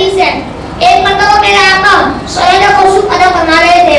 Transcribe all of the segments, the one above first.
حدیث ہے. ایک مرتبہ میرے آقا سجدہ خشوع ادا فرما رہے تھے.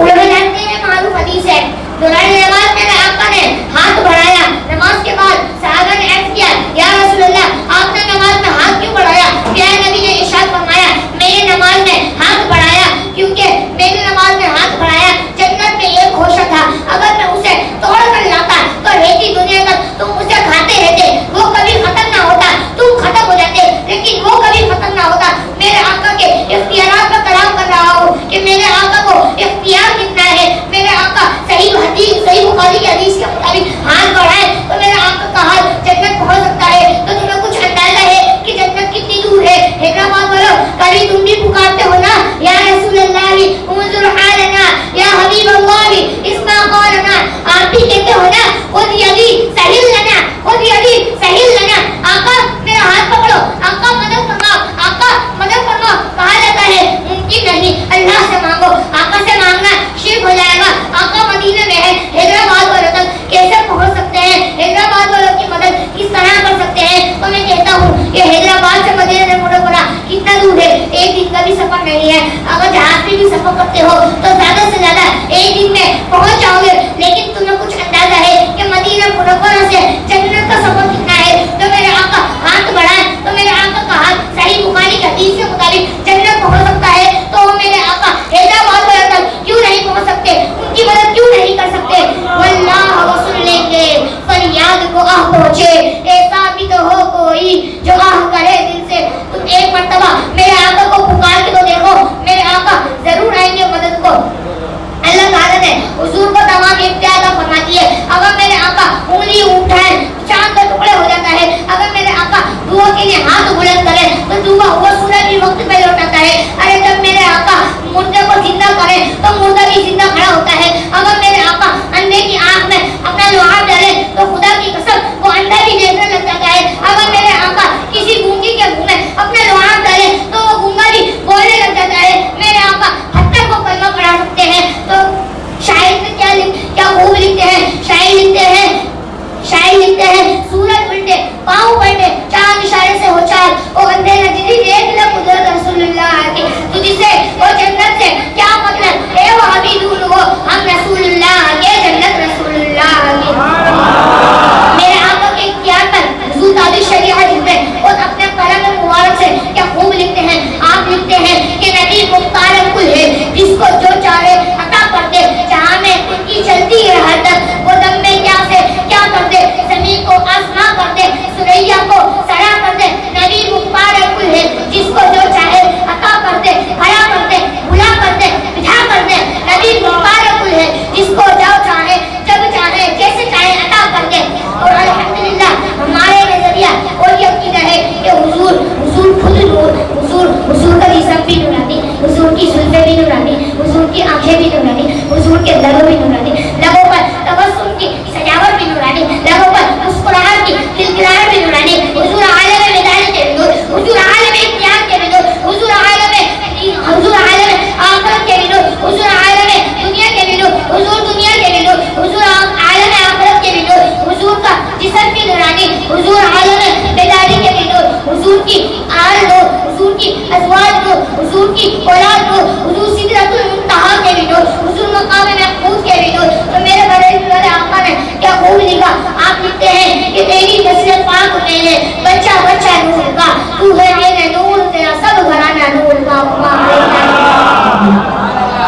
علماء جانتے ہیں معروف حدیث ہے. دوران نماز میرے آقا نے ہاتھ بڑھایا. نماز کے بعد صحابہ نے عرض کیا یا رسول اللہ آپ نے نماز میں ہاتھ کیوں بڑھایا؟ پیارے نبی نے ارشاد فرمایا میں نے نماز میں ہاتھ بڑھایا کیونکہ میں نے نماز میں ہاتھ بڑھایا. جنت میں ایک گوشہ تھا, اگر میں اسے توڑ کر لاتا تو رہتی دنیا تک تم اسے کھاتے رہتے, وہ کبھی ختم نہ ہوتا, تم ختم ہو جاتے, لیکن وہ کبھی ختم نہ ہوتا. میرے آقا کے اختیارات پر کلام کر رہا ہوں کہ میرے آقا کو اختیار کتنا ہے. میرے آقا صحیح حدیث, صحیح بخاری کی حدیث کے مطابق ہاتھ بڑھائے تو میرے آقا کا ہاتھ جنت پہنچ سکتا ہے. تو تمہیں کچھ اندازہ ہے کہ جنت کتنی دور ہے؟ حیدرآباد والوں کبھی تم بھی پکارتے ہو نا یا رسول اللہ انظر حالنا یا حبیب اللہ اسمع قولنا. آپ بھی کہتے ہو نا خود یدی سہل لنا, خود یدی سہل لنا. آقا میرا ہاتھ پکڑو, آقا مدد فرماؤ, آقا مدد فرماؤ. کہا جاتا ہے ممکن نہیں, اللہ سے مانگو. آقا سے مانگنا شرک ہو جائے گا. آقا مدینے میں ہے, حیدرآباد والوں تک کیسے پہنچ سکتے ہیں؟ حیدرآباد والوں کی مدد کس طرح کر سکتے ہیں؟ تو میں کہتا ہوں کہ حیدرآباد سے مدینہ منورہ کتنا دور ہے؟ ایک دن کا بھی سفر نہیں ہے. اگر جہاز پہ بھی سفر کرتے ہو تو زیادہ سے زیادہ ایک دن میں پہنچ جاؤ گے. لیکن تمہیں کچھ اندازہ ہے کہ مدینہ منورہ سے جنت کا سفر کتنا ہے؟ تو میرے آقا ہاتھ بڑھائے تو میرے آقا کا ہاتھ صحیح بخاری کی حدیث کے مطابق جنت پہنچ سکتا ہے. تو میرے آقا حیدرآباد والوں تک کیوں نہیں پہنچ سکتے؟ ان کی مدد کیوں نہیں کر سکتے؟ واللہ وسن لیں گے فریاد کو آہ پہنچے, ایسا بھی تو ہو کوئی جو آہ کرے دل سے. تم ایک مرتبہ میرے آقا کو پکار کے تو دیکھو, میرے آقا ضرور آئیں گے مدد کو. اللہ تعالیٰ نے حضور کو تمام اختیار فرماتی ہے. اگر میرے آقا انگلی اٹھائے چاند کا ٹکڑے ہو جاتا ہے. اگر میرے آقا دعا کے لیے ہاتھ بلند کرے تو دعا وہ سنا